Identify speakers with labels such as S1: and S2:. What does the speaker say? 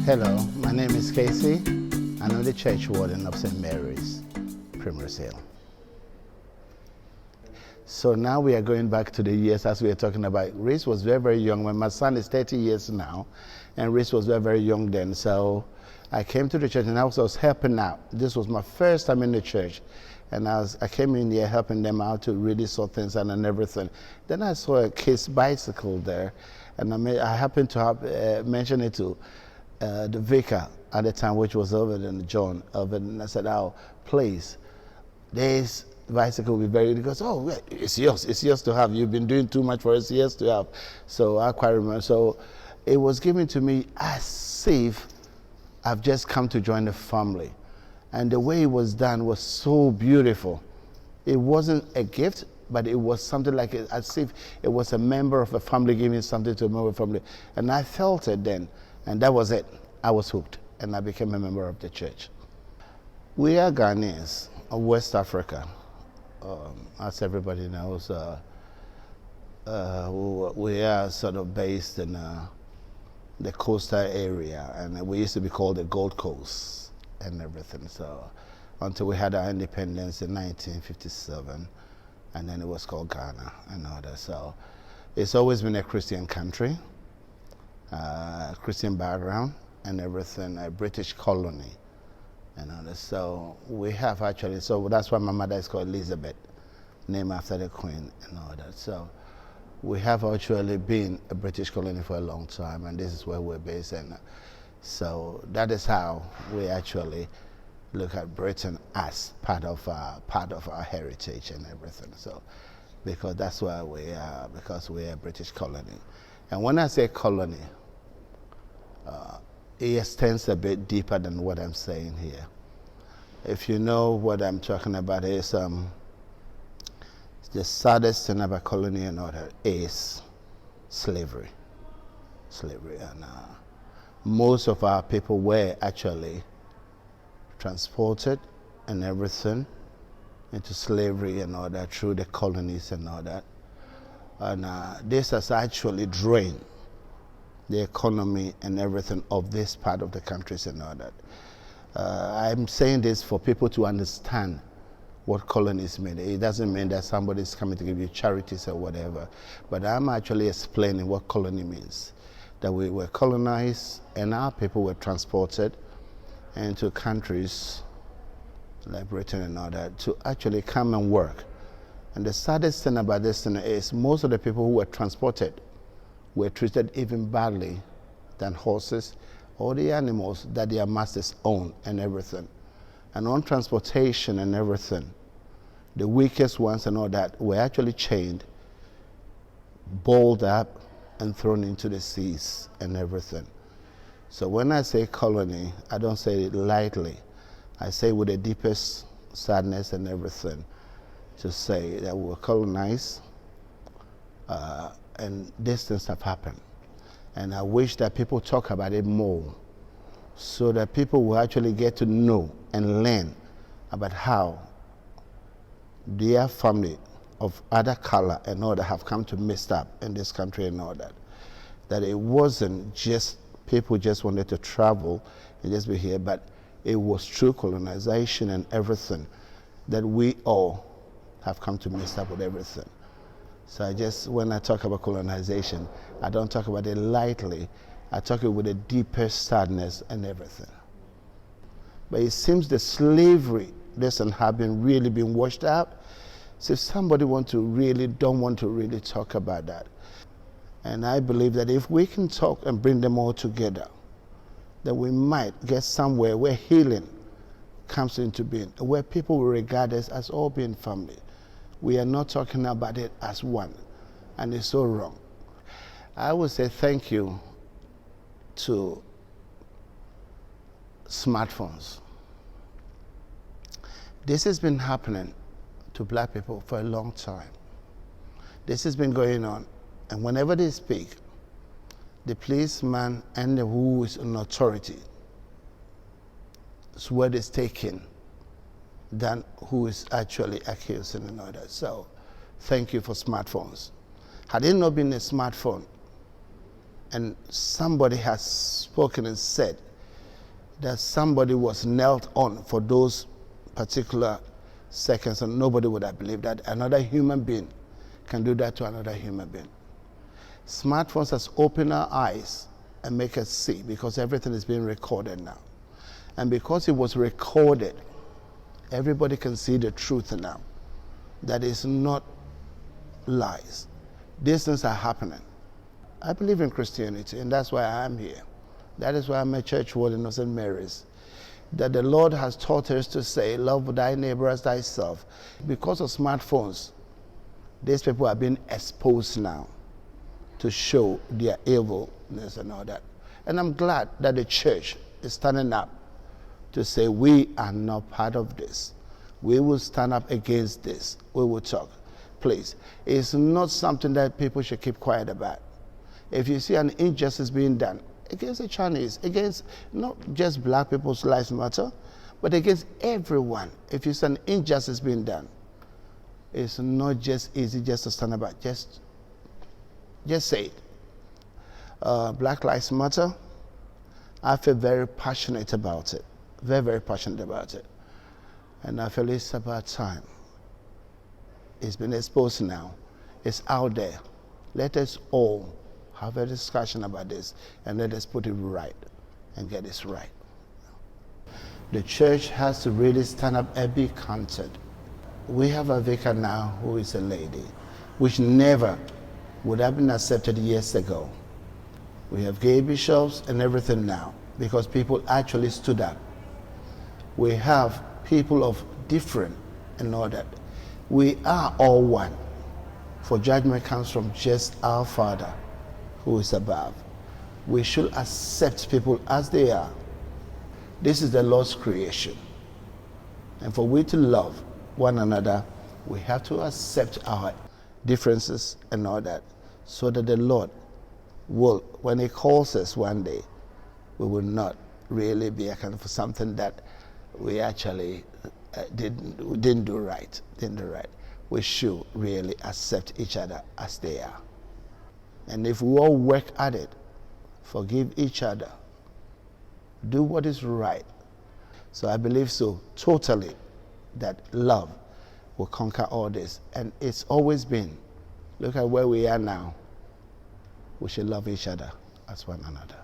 S1: Hello, my name is Casey, and I'm the Churchwarden of St. Mary's, Primrose Hill. So now we are going back to the years as we were talking about. Reese was very, very young. When my son is 30 years now, and Reese was very, very young then. So I came to the church and I was helping out. This was my first time in the church. And I came in there helping them out to really sort things out and everything. Then I saw a kid's bicycle there, and I happened to have mentioned it to the vicar at the time, which was over in John of it, and I said, "Oh, please, this bicycle will be very." He goes, "Oh, it's yours to have. You've been doing too much for us, yours to have." So I quite remember. So it was given to me as if I've just come to join the family, and the way it was done was so beautiful. It wasn't a gift, but it was something like as if it was a member of a family giving something to a member of a family, and I felt it then. And that was it. I was hooked, and I became a member of the church. We are Ghanaians of West Africa. As everybody knows, we are sort of based in the coastal area, and we used to be called the Gold Coast and everything. So until we had our independence in 1957, and then it was called Ghana and all that. So it's always been a Christian country. Christian background and everything, a British colony and all that. So we have actually, so that's why my mother is called Elizabeth, named after the Queen and all that. So we have actually been a British colony for a long time, and this is where we're based. And so that is how we actually look at Britain as part of our heritage and everything. So because that's where we are, because we're a British colony. And when I say colony, it extends a bit deeper than what I'm saying here. If you know what I'm talking about, is the saddest thing about colony and all that is slavery. Slavery, and most of our people were actually transported and everything into slavery and all that through the colonies and all that. And this has actually drained the economy and everything of this part of the countries and all that. I'm saying this for people to understand what colonies mean. It doesn't mean that somebody's coming to give you charities or whatever, but I'm actually explaining what colony means. That we were colonized and our people were transported into countries like Britain and all that to actually come and work. And the saddest thing about this thing is most of the people who were transported were treated even badly than horses or the animals that their masters owned and everything. And on transportation and everything, the weakest ones and all that were actually chained, balled up, and thrown into the seas and everything. So when I say colony, I don't say it lightly. I say with the deepest sadness and everything, to say that we were colonized, and these things have happened. And I wish that people talk about it more, so that people will actually get to know and learn about how their family of other color and all that have come to mess up in this country and all that. That it wasn't just people just wanted to travel and just be here, but it was through colonization and everything that we all have come to mess up with everything. So when I talk about colonization, I don't talk about it lightly. I talk it with the deepest sadness and everything. But it seems the slavery doesn't have really been washed out. So somebody don't want to really talk about that. And I believe that if we can talk and bring them all together, then we might get somewhere where healing comes into being, where people will regard us as all being family. We are not talking about it as one, and it's so wrong. I would say thank you to smartphones. This has been happening to black people for a long time. This has been going on, and whenever they speak, the policeman and who is in authority, his word is taken than who is actually accusing and all that. So thank you for smartphones. Had it not been a smartphone and somebody has spoken and said that somebody was knelt on for those particular seconds, and nobody would have believed that another human being can do that to another human being. Smartphones has opened our eyes and make us see, because everything is being recorded now. And because it was recorded, everybody can see the truth now. That is not lies. These things are happening. I believe in Christianity, and that's why I am here. That is why I'm a Churchwarden of St. Mary's. That the Lord has taught us to say, love thy neighbor as thyself. Because of smartphones, these people are being exposed now to show their evilness and all that. And I'm glad that the church is standing up to say, we are not part of this. We will stand up against this. We will talk. Please, it's not something that people should keep quiet about. If you see an injustice being done against the Chinese, against not just black people's lives matter, but against everyone, if you see an injustice being done, it's not just easy just to stand about. Just say it. Black Lives Matter, I feel very passionate about it. Very, very passionate about it. And I feel it's about time. It's been exposed now. It's out there. Let us all have a discussion about this, and let us put it right and get this right. The church has to really stand up and be counted. We have a vicar now who is a lady, which never would have been accepted years ago. We have gay bishops and everything now, because people actually stood up. We have people of different and all that. We are all one, for judgment comes from just our Father who is above. We should accept people as they are. This is the Lord's creation. And for we to love one another, we have to accept our differences and all that, so that the Lord will, when He calls us one day, we will not really be accounted for something that we actually didn't do right. We should really accept each other as they are. And if we all work at it, forgive each other, do what is right. So I believe so totally that love will conquer all this. And it's always been, look at where we are now. We should love each other as one another.